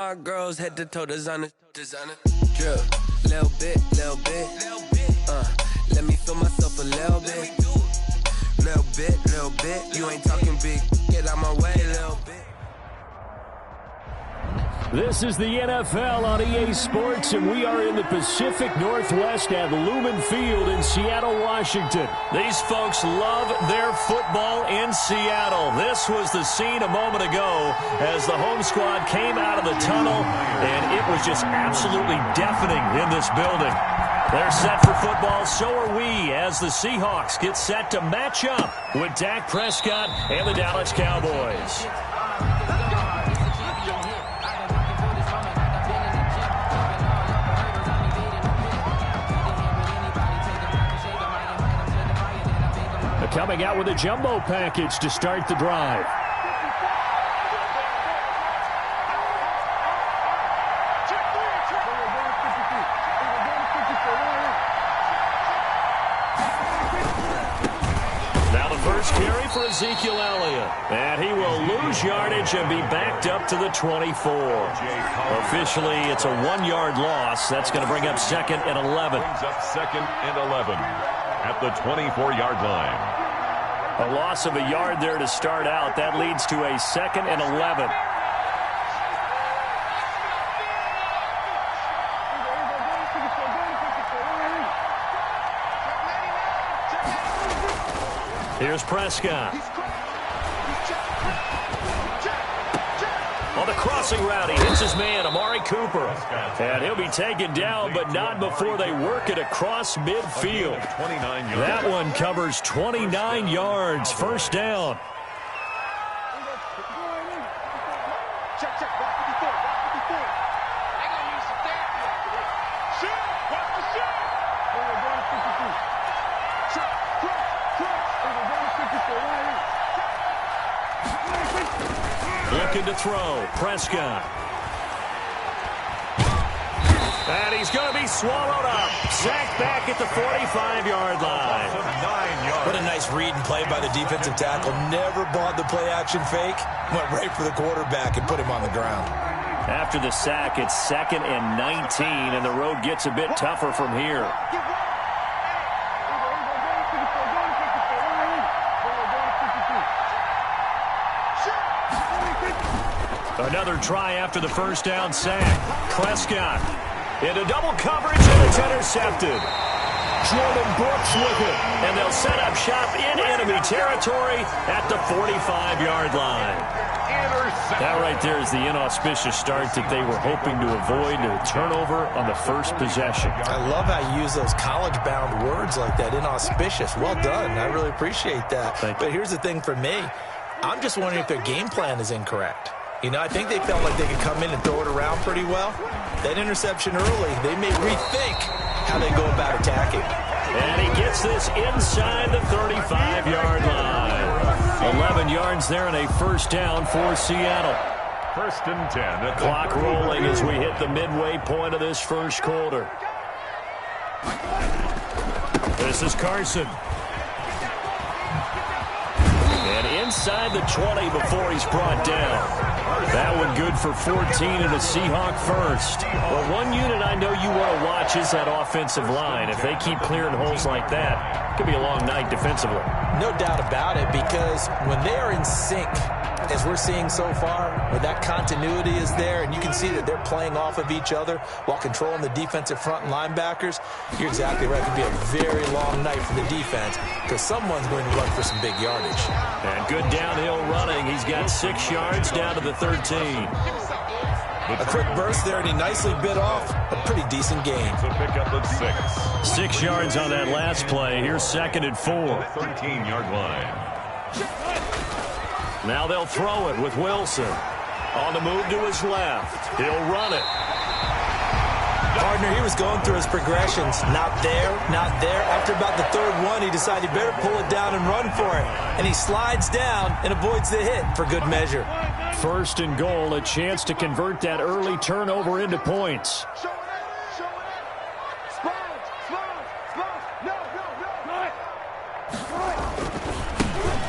Our girls head to toe designer, drip, little bit, let me feel myself a little bit, you ain't talking big, get out my way, little bit. This is the NFL on EA Sports, and we are in the Pacific Northwest at Lumen Field in Seattle, Washington. These folks love their football in Seattle. This was the scene a moment ago as the home squad came out of the tunnel, and it was just absolutely deafening in this building. They're set for football, so are we, as the Seahawks get set to match up with Dak Prescott and the Dallas Cowboys. Coming out with a jumbo package to start the drive. Now the first carry for Ezekiel Elliott. And he will lose yardage and be backed up to the 24. Officially, it's a 1-yard loss. That's going to bring up 2nd and 11. Brings up 2nd and 11 at the 24-yard line. A loss of a yard there to start out. That leads to a 2nd and 11. Here's Prescott. On the crossing route, he hits his man, Amari Cooper. And he'll be taken down, but not before they work it across midfield. That one covers 29 yards. First down. Looking to throw. Prescott. And he's going to be swallowed up. Sacked back at the 45-yard line. What a nice read and play by the defensive tackle. Never bought the play-action fake. Went right for the quarterback and put him on the ground. After the sack, it's 2nd and 19, and the road gets a bit tougher from here. Another try after the first down sack. Prescott into double coverage, and it's intercepted. Jordan Brooks with it, and they'll set up shop in enemy territory at the 45-yard line. That right there is the inauspicious start that they were hoping to avoid, a turnover on the first possession. I love how you use those college-bound words like that, inauspicious. Well done. I really appreciate that. But here's the thing for me. I'm just wondering if their game plan is incorrect. You know, I think they felt like they could come in and throw it around pretty well. That interception early, they may rethink how they go about attacking. And he gets this inside the 35-yard line. 11 yards there and a first down for Seattle. 1st and 10. Clock rolling as we hit the midway point of this first quarter. This is Carson. And inside the 20 before he's brought down. That one good for 14 and a Seahawk first. Well, one unit I know you want to watch is that offensive line. If they keep clearing holes like that, it could be a long night defensively. No doubt about it, because when they are in sync, as we're seeing so far, where that continuity is there, and you can see that they're playing off of each other while controlling the defensive front and linebackers, you're exactly right. It could be a very long night for the defense because someone's going to run for some big yardage. And good downhill running. He's got 6 yards down to the 13. A quick burst there, and he nicely bit off a pretty decent gain. So pick up at 6. 6 yards on that last play. Here's 2nd and 4. 13-yard line. Now they'll throw it with Wilson. On the move to his left. He'll run it. Partner, he was going through his progressions. Not there, not there. After about the 3rd one, he decided he better pull it down and run for it. And he slides down and avoids the hit for good measure. 1st and goal, a chance to convert that early turnover into points.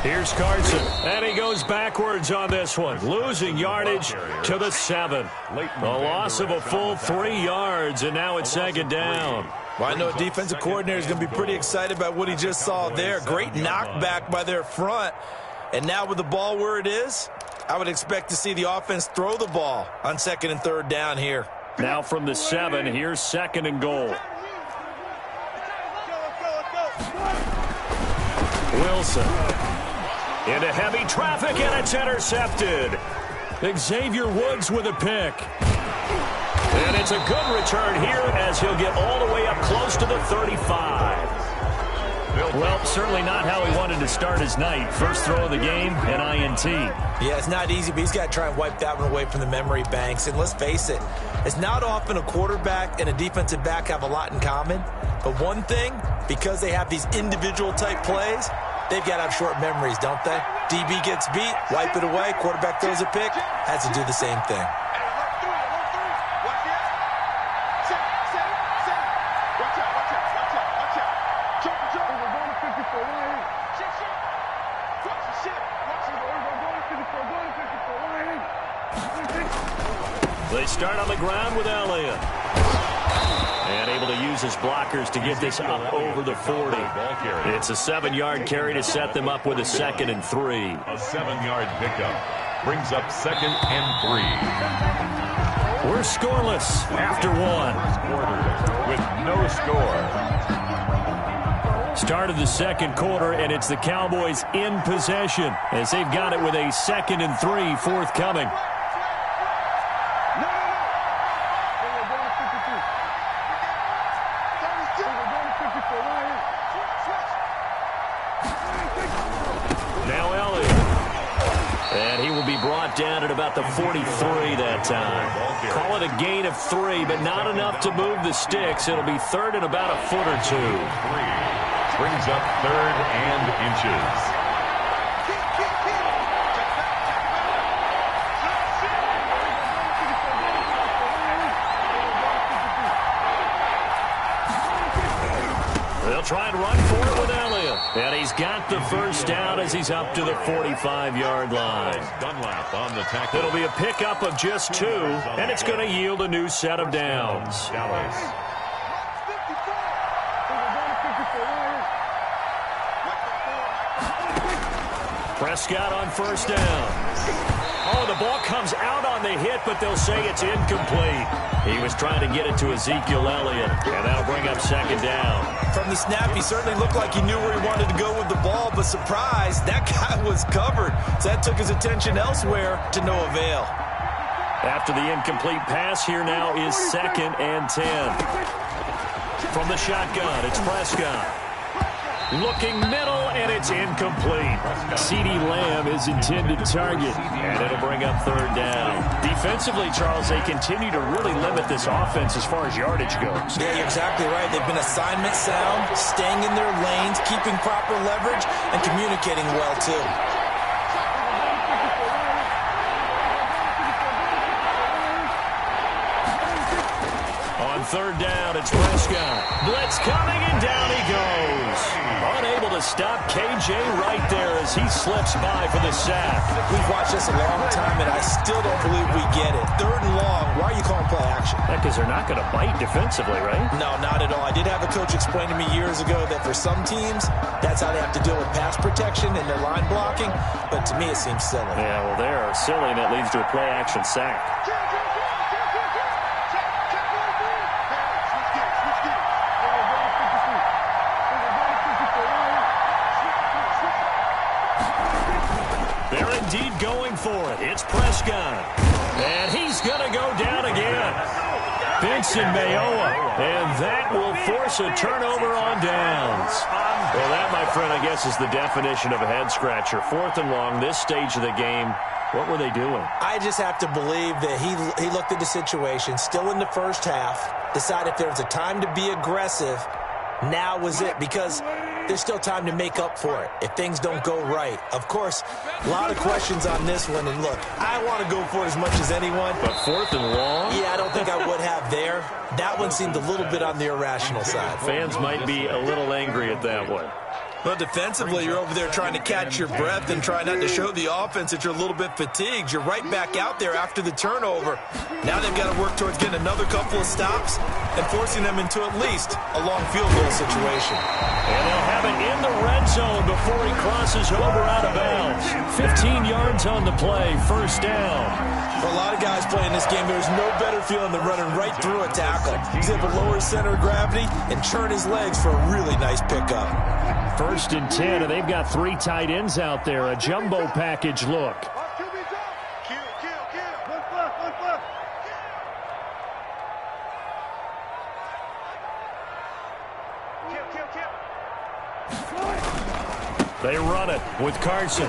Here's Carson, and he goes backwards on this one, losing yardage to the 7. A loss of a full 3 yards, and now it's 2nd down. Well, I know a defensive coordinator is going to be pretty excited about what he just saw there. Great knockback by their front. And now with the ball where it is, I would expect to see the offense throw the ball on 2nd and 3rd down here. Now from the 7, here's 2nd and goal. Wilson into heavy traffic, and it's intercepted. Xavier Woods with a pick. And it's a good return here as he'll get all the way up close to the 35. Well, certainly not how he wanted to start his night. First throw of the game, an INT. Yeah, it's not easy, but he's got to try and wipe that one away from the memory banks. And let's face it, it's not often a quarterback and a defensive back have a lot in common. But one thing, because they have these individual type plays, they've got to have short memories, don't they? DB gets beat, wipe it away, quarterback throws a pick, has to do the same thing. They start on the ground with Elliott. And able to use his blockers to get this up over the 40. It's a 7-yard carry to set them up with a 2nd and 3. A 7-yard pickup brings up 2nd and 3. We're scoreless after 1. With no score. Start of the 2nd quarter, and it's the Cowboys in possession as they've got it with a 2nd and 3 forthcoming. Now Elliott. And he will be brought down at about the 43 that time. Call it a gain of 3, but not enough to move the sticks. It'll be 3rd and about a foot or 2. Brings up 3rd and inches. They'll try and run for it with Elliott. And he's got the first down as he's up to the 45-yard line. Dunlap on the tackle. It'll be a pickup of just 2, and it's going to yield a new set of downs. Dallas. Prescott on first down. Oh, the ball comes out on the hit, but they'll say it's incomplete. He was trying to get it to Ezekiel Elliott, and that'll bring up 2nd down. From the snap, he certainly looked like he knew where he wanted to go with the ball, but surprise, that guy was covered. So that took his attention elsewhere to no avail. After the incomplete pass, here now is 2nd and 10. From the shotgun, it's Prescott. Looking middle, and it's incomplete. CeeDee Lamb is intended target, and it'll bring up 3rd down. Defensively, Charles, they continue to really limit this offense as far as yardage goes. Yeah, you're exactly right. They've been assignment sound, staying in their lanes, keeping proper leverage, and communicating well, too. On 3rd down, it's Prescott. Blitz coming, and down he goes. Unable to stop KJ right there as he slips by for the sack. We've watched this a long time, and I still don't believe we get it. 3rd and long, why are you calling play action? Because they're not going to bite defensively, right? No, not at all. I did have a coach explain to me years ago that for some teams, that's how they have to deal with pass protection and their line blocking, but to me it seems silly. Yeah, well, they're silly, and that leads to a play action sack. Indeed going for it. It's Prescott. And he's going to go down again. Benson Mayowa. And that will force a turnover on downs. Well, that, my friend, I guess is the definition of a head-scratcher. 4th and long, this stage of the game. What were they doing? I just have to believe that he looked at the situation, still in the first half, decided if there was a time to be aggressive, now was it, because there's still time to make up for it if things don't go right. Of course, a lot of questions on this one, and look, I want to go for it as much as anyone. But 4th and long? Yeah, I don't think I would have there. That one seemed a little bit on the irrational side. Fans might be a little angry at that one. Well, defensively, you're over there trying to catch your breath and try not to show the offense that you're a little bit fatigued. You're right back out there after the turnover. Now they've got to work towards getting another couple of stops and forcing them into at least a long field goal situation. And they'll have it in the red zone before he crosses over out of bounds. 15 yards on the play, first down. For a lot of guys playing this game, there's no better feeling than running right through a tackle. He's able to lower his center of gravity and churn his legs for a really nice pickup. First and 10, and they've got 3 tight ends out there. A jumbo package look. They run it with Carson.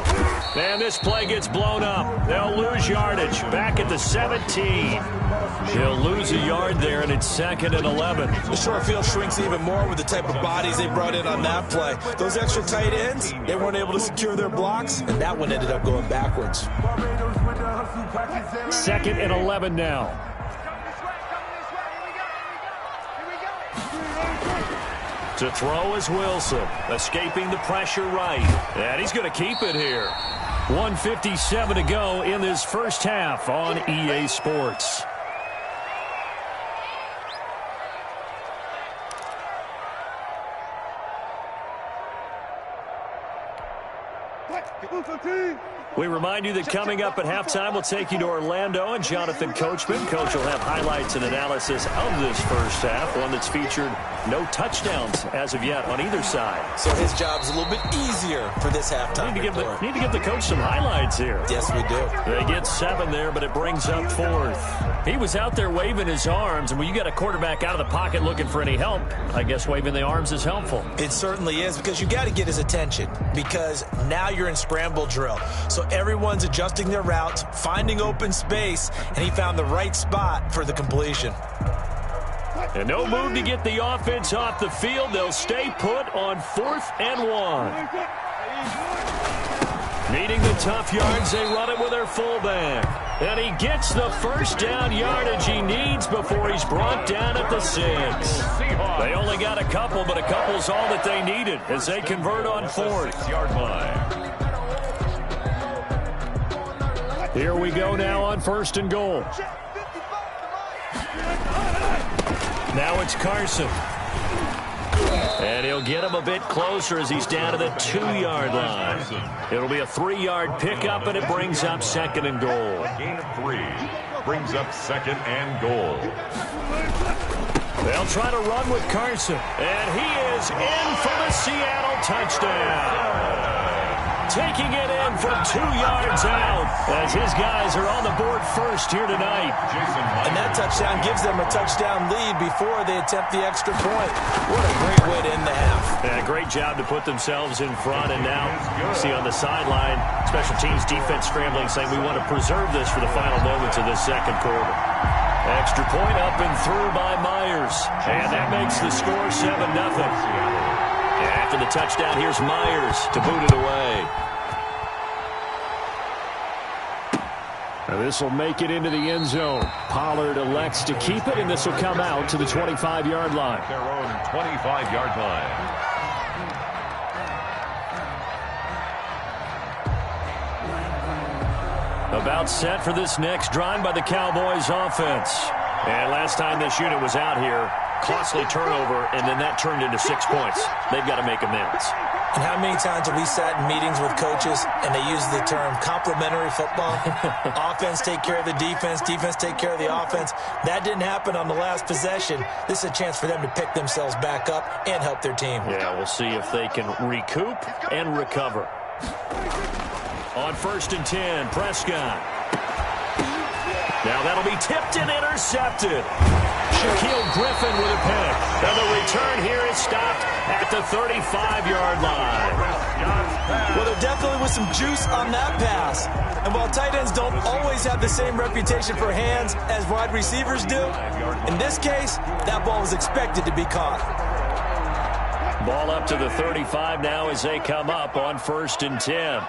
And this play gets blown up. They'll lose yardage. Back at the 17. They'll lose a yard there, and it's 2nd and 11. The short field shrinks even more with the type of bodies they brought in on that play. Those extra tight ends, they weren't able to secure their blocks, and that one ended up going backwards. 2nd and 11 now. To throw is Wilson, escaping the pressure right. And he's going to keep it here. 1:57 to go in this first half on EA Sports. We remind you that coming up at halftime, we'll take you to Orlando and Jonathan Coachman. Coach will have highlights and analysis of this first half, one that's featured no touchdowns as of yet on either side. So his job's a little bit easier for this halftime. Need to give the coach some highlights here. Yes, we do. They get 7 there, but it brings up 4th. He was out there waving his arms, and when you got a quarterback out of the pocket looking for any help, I guess waving the arms is helpful. It certainly is, because you got to get his attention, because now you're in scramble drill. So everyone's adjusting their routes, finding open space, and he found the right spot for the completion. And no move to get the offense off the field. They'll stay put on 4th and 1. Needing the tough yards, they run it with their fullback. And he gets the first down yardage he needs before he's brought down at the 6. They only got a couple, but a couple's all that they needed as they convert on 4th. Here we go now on 1st and goal. Now it's Carson. And he'll get him a bit closer as he's down to the 2-yard line. It'll be a 3-yard pickup, and it brings up 2nd and goal. Gain of 3 brings up 2nd and goal. They'll try to run with Carson. And he is in for the Seattle touchdown. Taking it in from 2 yards out as his guys are on the board first here tonight. And that touchdown gives them a touchdown lead before they attempt the extra point. What a great way to end the half. Yeah, great job to put themselves in front. And now you see on the sideline, special teams defense scrambling, saying we want to preserve this for the final moments of this second quarter. Extra point up and through by Myers. And that makes the score 7-0. After the touchdown, here's Myers to boot it away. This will make it into the end zone. Pollard elects to keep it, and this will come out to the 25-yard line. Their own 25-yard line. About set for this next drive by the Cowboys offense. And last time this unit was out here, costly turnover, and then that turned into 6 points. They've got to make amends. And how many times have we sat in meetings with coaches and they use the term complementary football? Offense take care of the defense, defense take care of the offense. That didn't happen on the last possession. This is a chance for them to pick themselves back up and help their team. Yeah, we'll see if they can recoup and recover. On 1st and 10, Prescott. Now that'll be tipped and intercepted. Shaquille Griffin with a pick. And the return here is stopped at the 35-yard line. Well, there definitely was some juice on that pass. And while tight ends don't always have the same reputation for hands as wide receivers do, in this case, that ball was expected to be caught. Ball up to the 35 now as they come up on 1st and 10.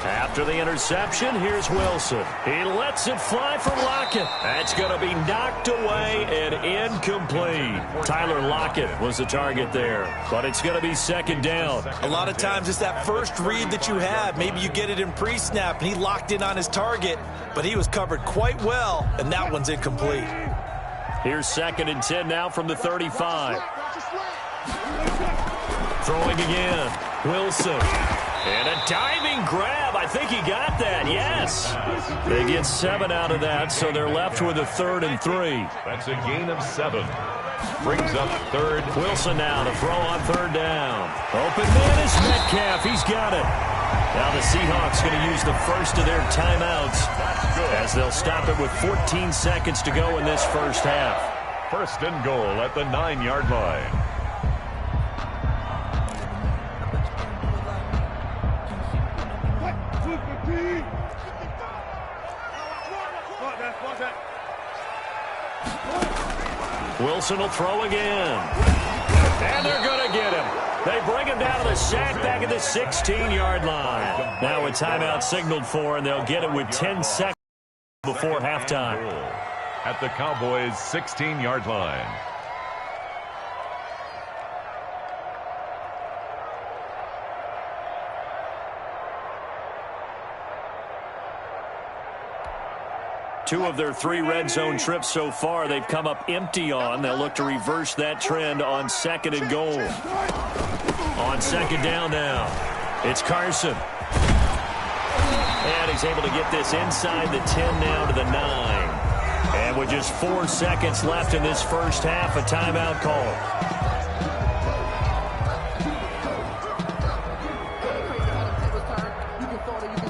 At After the interception, here's Wilson. He lets it fly for Lockett. That's going to be knocked away and incomplete. Tyler Lockett was the target there, but it's going to be second down. A lot of times it's that first read that you have. Maybe you get it in pre-snap, and he locked in on his target, but he was covered quite well, and that one's incomplete. Here's 2nd and 10 now from the 35. Throwing again. Wilson. And a diving grab. I think he got that. Yes. They get 7 out of that, so they're left with a 3rd and 3. That's a gain of 7. Brings up 3rd. Wilson now to throw on 3rd down. Open man is Metcalf. He's got it. Now the Seahawks going to use the first of their timeouts as they'll stop it with 14 seconds to go in this first half. 1st and goal at the 9-yard line. Wilson will throw again. And they're going to get him. They bring him down to the sack back at the 16-yard line. Now a timeout signaled for, and they'll get it with 10 seconds before halftime. At the Cowboys' 16-yard line. Two of their 3 red zone trips so far they've come up empty on. They'll look to reverse that trend on 2nd and goal. On 2nd down now, it's Carson. And he's able to get this inside the 10 now to the 9. And with just 4 seconds left in this first half, a timeout call.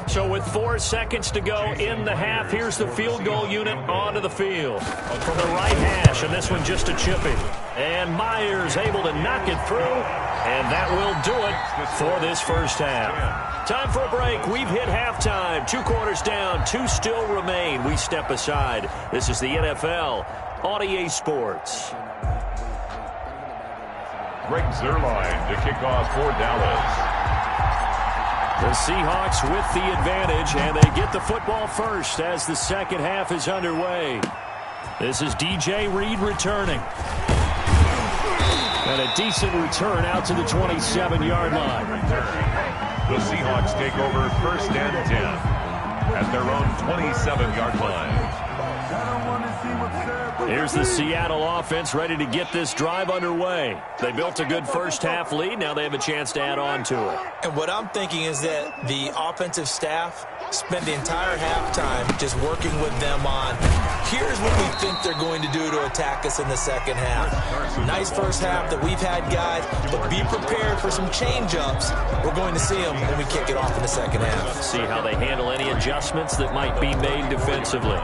So with 4 seconds to go in the half, here's the field goal unit onto the field. From the right hash, and this one just a chipping. And Myers able to knock it through, and that will do it for this first half. Time for a break. We've hit halftime. 2 quarters down, 2 still remain. We step aside. This is the NFL on EA Sports. Greg Zuerlein to kick off for Dallas. The Seahawks with the advantage, and they get the football first as the second half is underway. This is DJ Reed returning. And a decent return out to the 27-yard line. The Seahawks take over 1st and 10 at their own 27-yard line. Here's the Seattle offense ready to get this drive underway. They built a good first half lead. Now they have a chance to add on to it. And what I'm thinking is that the offensive staff spent the entire halftime just working with them on, here's what we think they're going to do to attack us in the second half. Nice first half that we've had, guys, but be prepared for some change-ups. We're going to see them when we kick it off in the second half. See how they handle any adjustments that might be made defensively.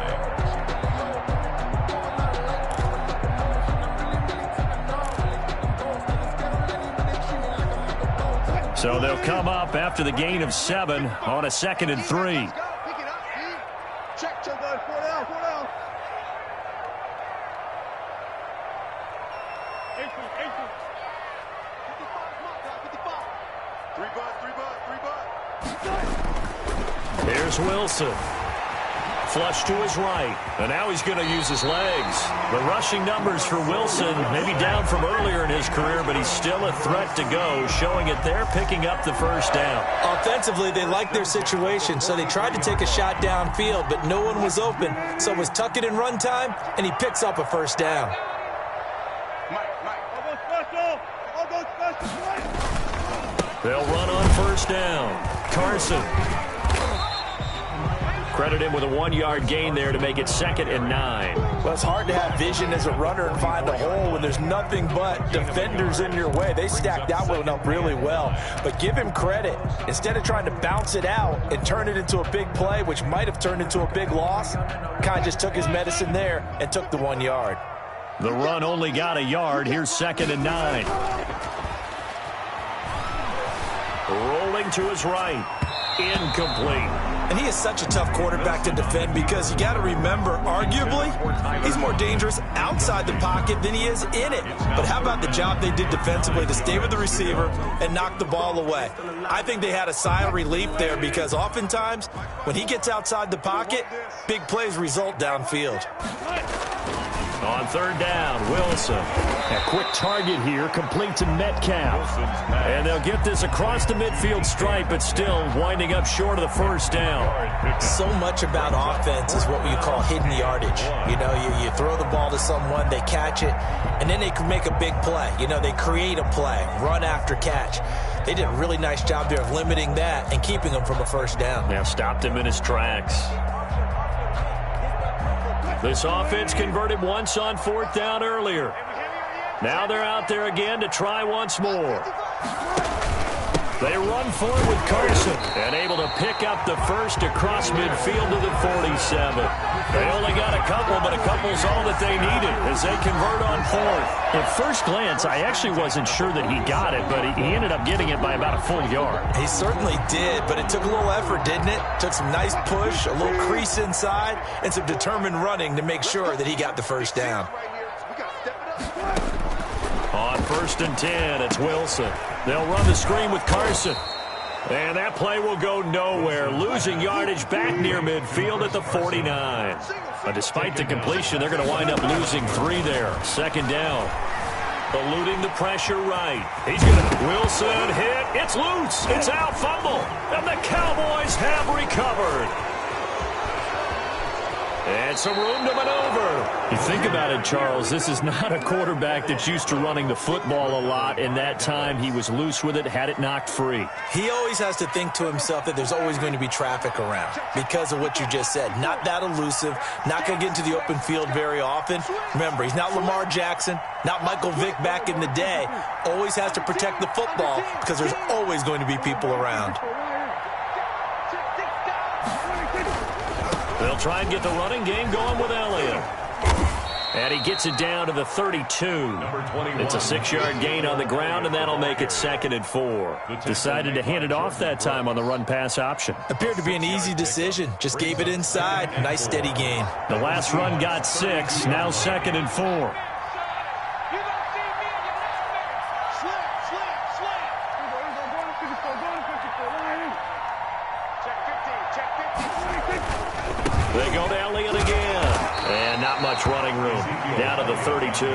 So they'll come up after the gain of 7 on a 2nd and 3. Here's Wilson. Flush to his right. And now he's going to use his legs. The rushing numbers for Wilson maybe down from earlier in his career, but he's still a threat to go, showing it there, picking up the first down. Offensively, they liked their situation, so they tried to take a shot downfield, but no one was open. So it was tuck it in run time, and he picks up a first down. They'll run on first down. Carson. Credit him with a 1-yard gain there to make it 2nd and 9. Well, it's hard to have vision as a runner and find a hole when there's nothing but defenders in your way. They stacked that one up really well. But give him credit. Instead of trying to bounce it out and turn it into a big play, which might have turned into a big loss, kind of just took his medicine there and took the 1 yard. The run only got a yard. Here's 2nd and 9. Rolling to his right. Incomplete. And he is such a tough quarterback to defend because you got to remember, arguably, he's more dangerous outside the pocket than he is in it. But how about the job they did defensively to stay with the receiver and knock the ball away? I think they had a sigh of relief there because oftentimes when he gets outside the pocket, big plays result downfield. On third down, Wilson. A quick target here, complete to Metcalf. And they'll get this across the midfield stripe, but still winding up short of the first down. So much about offense is what we call hidden yardage. You know, you throw the ball to someone, they catch it, and then they can make a big play. You know, they create a play, run after catch. They did a really nice job there of limiting that and keeping him from a first down. Now stopped him in his tracks. This offense converted once on fourth down earlier. Now they're out there again to try once more. They run forward with Carson and able to pick up the first across midfield to the 47. They only got a couple, but a couple's all that they needed as they convert on fourth. At first glance, I actually wasn't sure that he got it, but he ended up getting it by about a full yard. He certainly did, but it took a little effort, didn't it? Took some nice push, a little crease inside, and some determined running to make sure that he got the first down. On 1st and 10, it's Wilson. They'll run the screen with Carson. And that play will go nowhere, losing yardage back near midfield at the 49. But despite the completion, they're going to wind up losing 3 there. Second down. Eluding the pressure right. He's going to Wilson hit. It's loose. It's out, fumble. And the Cowboys have recovered. And some room to maneuver. You think about it, Charles, this is not a quarterback that's used to running the football a lot, and that time he was loose with it, had it knocked free. He always has to think to himself that there's always going to be traffic around because of what you just said. Not that elusive, not going to get into the open field very often. Remember, he's not Lamar Jackson, not Michael Vick back in the day. Always has to protect the football because there's always going to be people around. They'll try and get the running game going with Elliott. And he gets it down to the 32. It's a 6-yard gain on the ground, and that'll make it 2nd and 4. Decided to hand it off that time on the run-pass option. Appeared to be an easy decision. Just gave it inside. Nice steady gain. The last run got 6. Now 2nd and 4. They go to Elliott again. And not much running room. Down to the 32.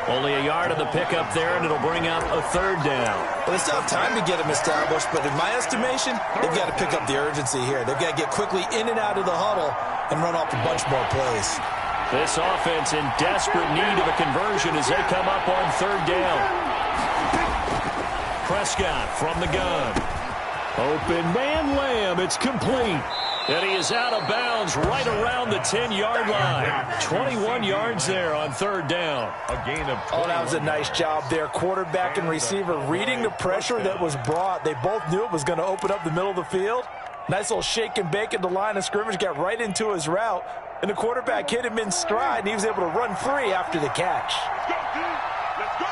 Only a yard of the pickup there, and it'll bring up a 3rd down. Well, they still have time to get him established, but in my estimation, they've got to pick up the urgency here. They've got to get quickly in and out of the huddle and run off a bunch more plays. This offense in desperate need of a conversion as they come up on 3rd down. Prescott from the gun. Open man, Lamb. It's complete. And he is out of bounds right around the 10-yard line. 21 yards there on 3rd down. A gain of 20. Oh, that was a nice job there. Quarterback and receiver reading the pressure that was brought. They both knew it was going to open up the middle of the field. Nice little shake and bake at the line of scrimmage. Got right into his route. And the quarterback hit him in stride, and he was able to run free after the catch. Let's go.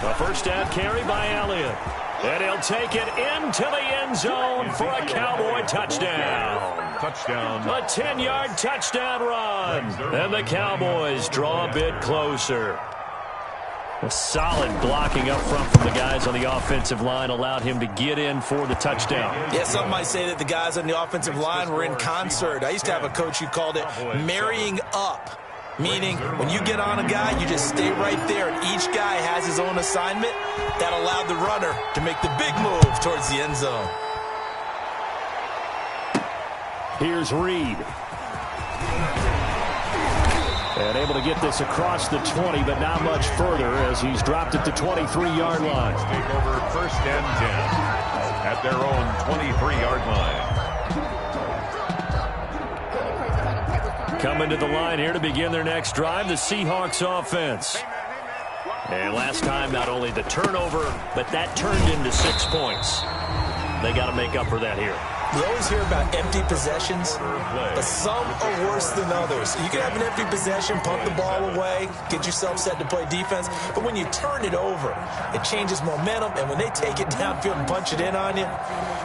A first down carry by Elliott. And he'll take it into the end zone for a Cowboy touchdown. Touchdown. A 10-yard touchdown run. And the Cowboys draw a bit closer. A solid blocking up front from the guys on the offensive line allowed him to get in for the touchdown. Yeah, some might say that the guys on the offensive line were in concert. I used to have a coach who called it marrying up. Meaning, when you get on a guy, you just stay right there, and each guy has his own assignment. That allowed the runner to make the big move towards the end zone. Here's Reed. And able to get this across the 20, but not much further as he's dropped at the 23-yard line. Take over 1st and 10 at their own 23-yard line. Coming to the line here to begin their next drive, the Seahawks offense. And last time, not only the turnover, but that turned into 6 points. They got to make up for that here. We always hear about empty possessions, but some are worse than others. You can have an empty possession, punt the ball away, get yourself set to play defense, but when you turn it over, it changes momentum, and when they take it downfield and punch it in on you,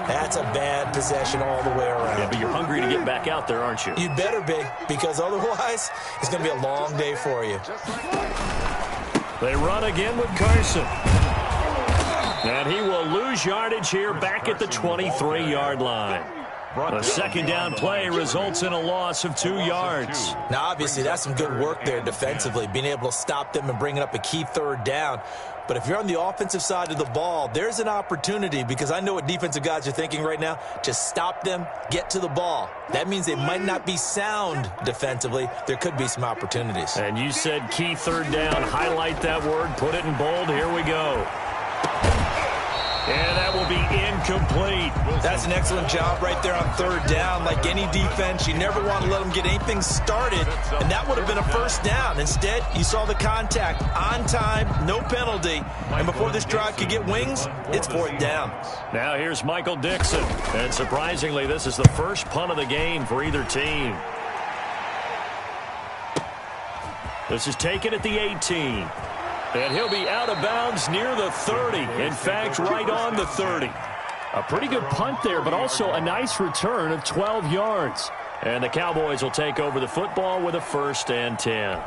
that's a bad possession all the way around. Yeah, but you're hungry to get back out there, aren't you? You better be, because otherwise, it's going to be a long day for you. They run again with Carson. And he will lose yardage here back at the 23-yard line. A second down play results in a loss of 2 yards. Now, obviously, that's some good work there defensively, being able to stop them and bringing up a key third down. But if you're on the offensive side of the ball, there's an opportunity, because I know what defensive guys are thinking right now. Just stop them, get to the ball. That means they might not be sound defensively. There could be some opportunities. And you said key third down. Highlight that word. Put it in bold. Here we go. And that will be incomplete. That's an excellent job right there on third down. Like any defense, you never want to let them get anything started, and that would have been a first down. Instead, you saw the contact on time, no penalty, and before this drive could get wings, it's fourth down. Now here's Michael Dixon, and surprisingly, this is the first punt of the game for either team. This is taken at the 18. And he'll be out of bounds near the 30. In fact, right on the 30. A pretty good punt there, but also a nice return of 12 yards. And the Cowboys will take over the football with a 1st and 10.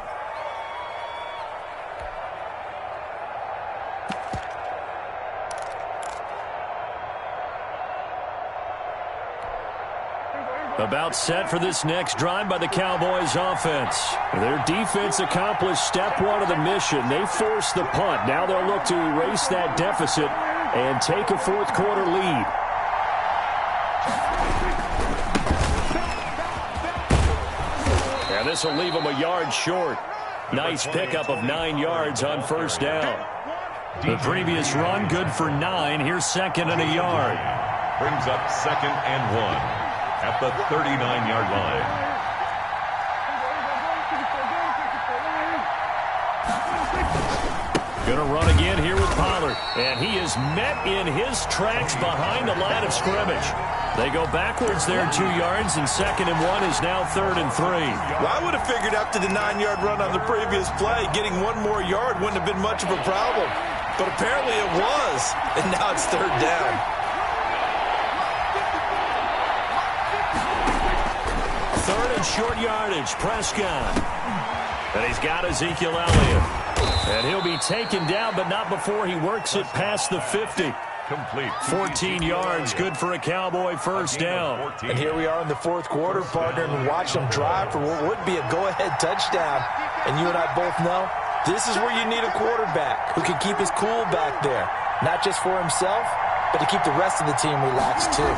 About set for this next drive by the Cowboys offense. Their defense accomplished step 1 of the mission. They forced the punt. Now they'll look to erase that deficit and take a fourth quarter lead. And this will leave them a yard short. Nice pickup of 9 yards on first down. The previous run good for 9. Here's 2nd and a yard. Brings up 2nd and 1. At the 39-yard line. Going to run again here with Pollard. And he is met in his tracks behind the line of scrimmage. They go backwards there 2 yards, and 2nd and 1 is now 3rd and 3. Well, I would have figured after the 9-yard run on the previous play, getting 1 more yard wouldn't have been much of a problem. But apparently it was, and now it's 3rd down. 3rd and short yardage, Prescott. And he's got Ezekiel Elliott. And he'll be taken down, but not before he works it past the 50. Complete. 14 yards, good for a Cowboy first down. And here we are in the fourth quarter, partner, and watch them drive for what would be a go-ahead touchdown. And you and I both know this is where you need a quarterback who can keep his cool back there. Not just for himself, but to keep the rest of the team relaxed, too.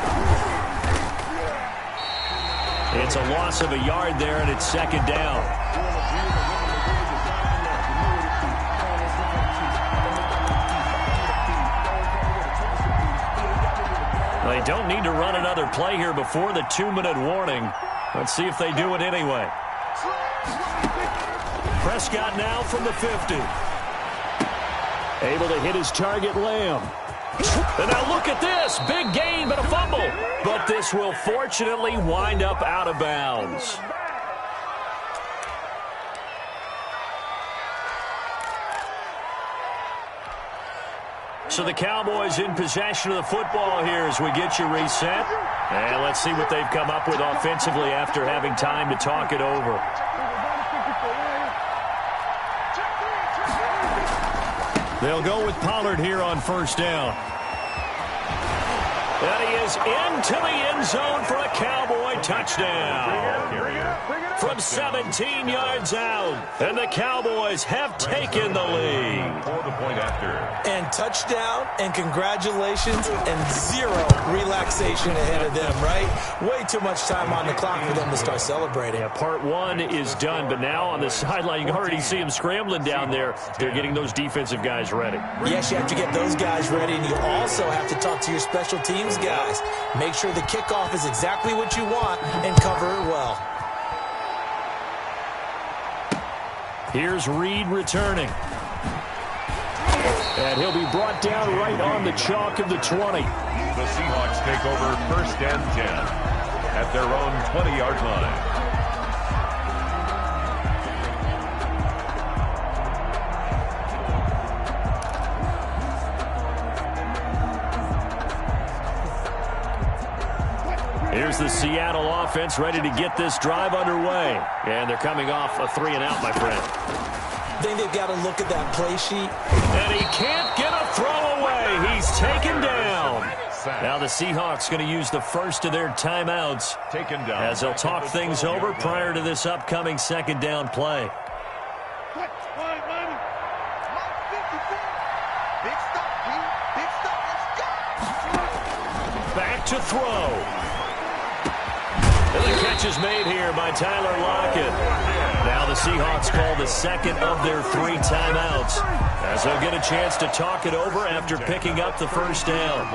It's a loss of a yard there, and it's 2nd down. They don't need to run another play here before the 2-minute warning. Let's see if they do it anyway. Prescott now from the 50. Able to hit his target, Lamb. And now look at this. Big gain, but a fumble. But this will fortunately wind up out of bounds. So the Cowboys in possession of the football here as we get you reset. And let's see what they've come up with offensively after having time to talk it over. They'll go with Pollard here on first down. And he is into the end zone for a Cowboy touchdown. From 17 yards out. And the Cowboys have taken the lead. For the point after. And touchdown, and congratulations, and 0 relaxation ahead of them, right? Way too much time on the clock for them to start celebrating. Yeah, part 1 is done, but now on the sideline, you can already see them scrambling down there. They're getting those defensive guys ready. Yes, you have to get those guys ready, and you also have to talk to your special teams guys. Make sure the kickoff is exactly what you want and cover it well. Here's Reed returning. And he'll be brought down right on the chalk of the 20. The Seahawks take over 1st and 10 at their own 20-yard line. Here's the Seattle offense ready to get this drive underway. And they're coming off a 3-and-out, my friend. I think they've got to look at that play sheet. And he can't get a throw away. He's taken down. Now the Seahawks going to use the first of their timeouts Taken down as they'll talk things over prior to this upcoming 2nd down play. Back to throw. And the catch is made here by Tyler Lockett. Now the Seahawks call the 2nd of their 3 timeouts as they'll get a chance to talk it over after picking up the 1st down.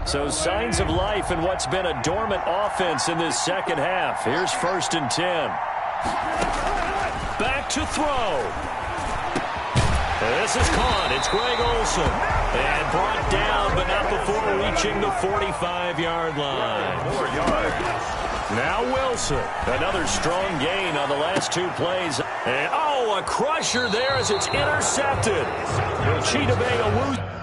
So signs of life in what's been a dormant offense in this 2nd half. Here's 1st and 10. Back to throw. This is caught. It's Greg Olsen. And brought down, but not before reaching the 45-yard line. 4 yards. Now Wilson. Another strong gain on the last 2 plays. And, oh, a crusher there as it's intercepted. Chidobe Awuzie.